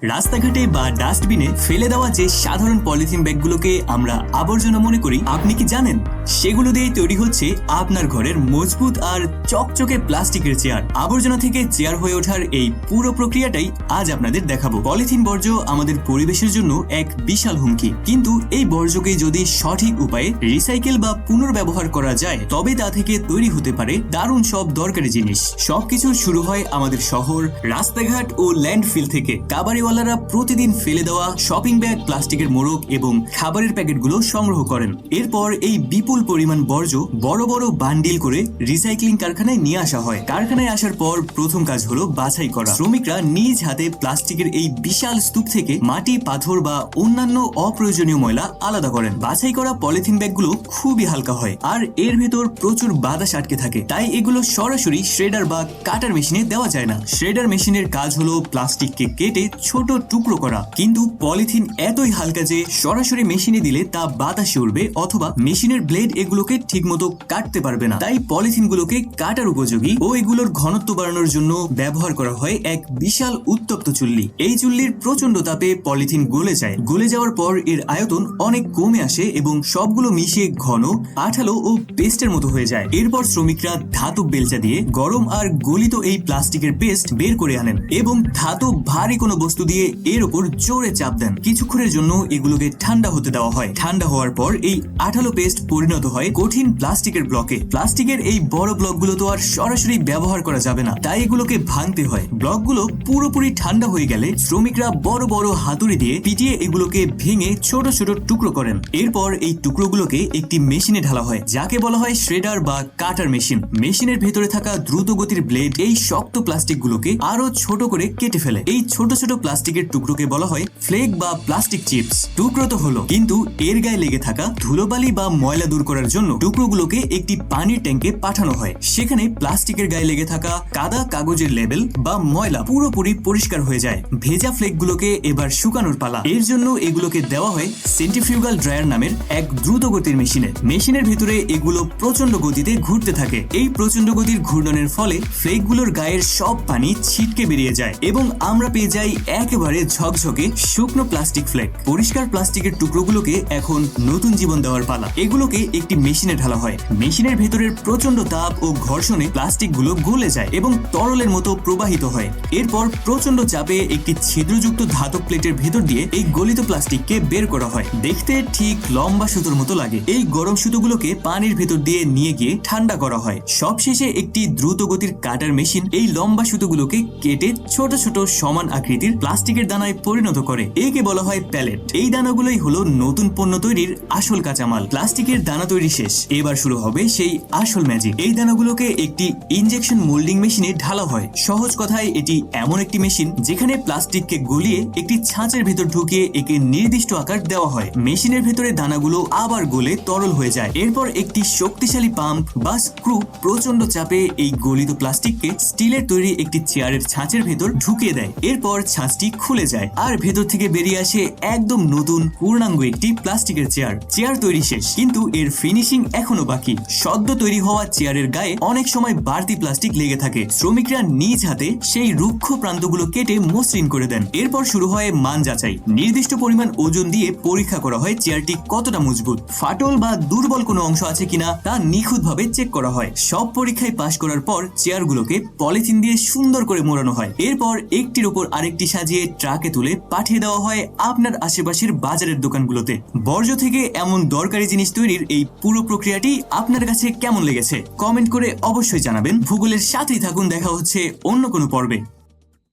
রাস্তাঘাটে বা ডাস্টবিনে ফেলে দেওয়া যে সাধারণ পলিথিন ব্যাগগুলোকে আমরা আবর্জনা মনে করি, আপনি কি জানেন সেগুলো দিয়ে তৈরি হচ্ছে আপনার ঘরের মজবুত আর চকচকে প্লাস্টিকের চেয়ার। আবর্জনা থেকে চেয়ার হয়ে ওঠার এই পুরো প্রক্রিয়াটাই আজ আপনাদের দেখাবো। পলিথিন বর্জ্য আমাদের পরিবেশের জন্য এক বিশাল হুমকি, কিন্তু এই বর্জ্যকে যদি সঠিক উপায়ে রিসাইকেল বা পুনর্ব্যবহার করা যায় তবে তা থেকে তৈরি হতে পারে দারুণ সব দরকারি জিনিস। সবকিছু শুরু হয় আমাদের শহর, রাস্তাঘাট ও ল্যান্ডফিল থেকে। কাবাড়িওয়ালারা প্রতিদিন ফেলে দেওয়া শপিং ব্যাগ, প্লাস্টিকের মোড়ক এবং খাবারের প্যাকেটগুলো সংগ্রহ করেন। এরপর এই বিপুল পরিমাণ বর্জ্য বড় বড় বান্ডিল করে রিসাইক্লিং কারখানায় নিয়ে আসা হয়। কারখানায় আসার পর প্রথম কাজ হলো বাছাই করা। শ্রমিকরা নিজ হাতে প্লাস্টিকের এই বিশাল স্তূপ থেকে মাটি, পাথর বা অন্যান্য অপ্রয়োজনীয় ময়লা আলাদা করেন। বাছাই করা পলিথিন ব্যাগগুলো খুবই হালকা হয় আর এর ভেতর প্রচুর বাতাস আটকে থাকে, তাই এগুলো সরাসরি শ্রেডার বা কাটার মেশিনে দেওয়া যায় না। শ্রেডার মেশিনের কাজ হলো প্লাস্টিককে কেটে ছোট টুকরো করা, কিন্তু পলিথিন এতই হালকা যে সরাসরি মেশিনে দিলে তা বাতাসে উড়বে অথবা মেশিনের ব্লেড এগুলোকে ঠিকমতো কাটতে পারবে না। তাই পলিথিন গুলোকে কাটার উপযোগী ও এগুলোর ঘনত্ব বাড়ানোর জন্য ব্যবহার করা হয় এক বিশাল উত্তপ্ত চুল্লি। এই চুল্লির প্রচন্ড তাপে পলিথিন গলে যায়। গলে যাওয়ার পর এর আয়তন অনেক কমে আসে এবং সবগুলো মিশিয়ে ঘন, আঠালো ও পেস্টের মতো হয়ে যায়। এরপর শ্রমিকরা ধাতব বেলচা দিয়ে গরম আর গলিত এই প্লাস্টিকের পেস্ট বের করে আনেন এবং ধাতব ভারী কোনো বস্তু দিয়ে এর উপর জোরে চাপ দেন। কিছুক্ষণের জন্য এগুলোকে ঠান্ডা হতে দেওয়া হয়। ঠান্ডা হওয়ার পর এই আঠালো পেস্ট পরিণত হয় কঠিন প্লাস্টিকের ব্লকে। প্লাস্টিকের এই বড় ব্লকগুলো তো আর সরাসরি ব্যবহার করা যাবে না, তাই এগুলোকে ভাঙতে হয়। ব্লকগুলো পুরোপুরি ঠান্ডা হয়ে গেলে শ্রমিকরা বড় বড় হাতুড়ি দিয়ে পিটিয়ে এগুলোকে ভেঙে ছোট ছোট টুকরো করেন। এরপর এই টুকরোগুলোকে একটি মেশিনে ঢালা হয়, যাকে বলা হয় শ্রেডার বা কাটার মেশিন। মেশিনের ভেতরে থাকা দ্রুত গতির ব্লেড এই শক্ত প্লাস্টিকগুলোকে আরো ছোট করে কেটে ফেলে। এই ছোট ছোট প্লাস্টিকের টুকরোকে বলা হয় ফ্লেক বা প্লাস্টিক চিপস। টুকরো তো হলো, কিন্তু এর গায়ে লেগে থাকা ধুলোবালি বা ময়লা দূর করার জন্য টুকরোগুলোকে একটি পানির ট্যাঙ্কে পাঠানো হয়। সেখানে প্লাস্টিকের গায়ে লেগে থাকা কাদা, কাগজের লেবেল বা ময়লা পুরোপুরি পরিষ্কার হয়ে যায়। ভেজা ফ্লেকগুলোকে এবার শুকানোর পালা। এর জন্য এগুলোকে দেওয়া হয় সেন্ট্রিফিউগাল ড্রায়ার নামের এক দ্রুত গতির মেশিনে। মেশিনের ভিতরে এগুলো প্রচন্ড গতিতে ঘুরতে থাকে। এই প্রচন্ড গতির ঘূর্ণনের ফলে ফ্লেকগুলোর গায়ের সব পানি ছিটকে বেরিয়ে যায় এবং আমরা পেয়ে যাই একেবারে ঝকঝকে শুকনো প্লাস্টিক ফ্লেক। পরিষ্কার প্লাস্টিকের টুকরোগুলোকে এখন নতুন জীবন দেওয়ার পালা। এগুলোকে একটি মেশিনে ঢালা হয়। মেশিনের ভেতরের প্রচন্ড তাপ ও ঘর্ষণে প্লাস্টিকগুলো গলে যায় এবং তরলের মতো প্রবাহিত হয়। এরপর প্রচন্ড চাপে একটি ছিদ্রযুক্ত ধাতব প্লেটের ভেতর দিয়ে এই গলিত প্লাস্টিককে বের করা হয়। দেখতে ঠিক লম্বা সুতোর মতো লাগে। এই গরম সুতোগুলোকে পানির ভেতর দিয়ে নিয়ে গিয়ে ঠান্ডা করা হয়। সবশেষে একটি দ্রুত গতির কাটার মেশিন এই লম্বা সুতোগুলোকে কেটে ছোট ছোট সমান আকৃতির প্লাস্টিকের দানায় পরিণত করে। একে বলা হয় প্যালেট। এই দানাগুলোই হলো নতুন পণ্য তৈরির আসল কাঁচামাল। প্লাস্টিকের দানা তৈরি শেষ, এবার শুরু হবে সেই আসল ম্যাজিক। এই দানাগুলোকে একটি ইনজেকশন মোল্ডিং মেশিনে ঢালা হয়। সহজ কথায় এটি এমন একটি মেশিন যেখানে প্লাস্টিককে গলিয়ে একটি ছাঁচের ভেতর ঢুকিয়ে একে নির্দিষ্ট আকার দেওয়া হয়। মেশিনের ভেতরে দানাগুলো আবার গলে তরল হয়ে যায়। এরপর একটি শক্তিশালী পাম্প বা স্ক্রু প্রচন্ড চাপে এই গলিত প্লাস্টিককে স্টিলের তৈরি একটি চেয়ারের ছাঁচের ভেতর ঢুকিয়ে দেয়। এরপর ছাঁচটি খুলে যায় আর ভেতর থেকে বেরিয়ে আসে একদম নতুন পূর্ণাঙ্গ একটি প্লাস্টিকের চেয়ার। চেয়ার তৈরি শেষ, কিন্তু এর ফিনিশিং এখনো বাকি। সদ্য তৈরি হওয়া চেয়ারের গায়ে অনেক সময় বাড়তি প্লাস্টিক লেগে থাকে। শ্রমিকরা নিজ হাতে সেই রুক্ষ প্রান্তগুলো কেটে মসৃণ করে দেন। এরপর শুরু হয় মান যাচাই। নির্দিষ্ট পরিমাণ ওজন দিয়ে পরীক্ষা করা হয় চেয়ারটি কতটা মজবুত। ফাটল বা দুর্বল কোনো অংশ আছে কিনা তা নিখুঁতভাবে চেক করা হয়। সব পরীক্ষায় পাশ করার পর চেয়ারগুলোকে পলিথিন দিয়ে সুন্দর করে মোড়ানো হয়। এরপর একটির উপর আরেকটি সাজিয়ে ট্রাকে তুলে পাঠিয়ে দেওয়া হয় আপনার আশেপাশের বাজারের দোকানগুলোতে। বর্জ্য থেকে এমন দরকারি জিনিস তৈরির এই পুরো প্রক্রিয়াটি আপনার কাছে কেমন লেগেছে কমেন্ট করে অবশ্যই জানাবেন। ভূগোলের সাথেই থাকুন, দেখা হচ্ছে অন্য কোনো পর্বে।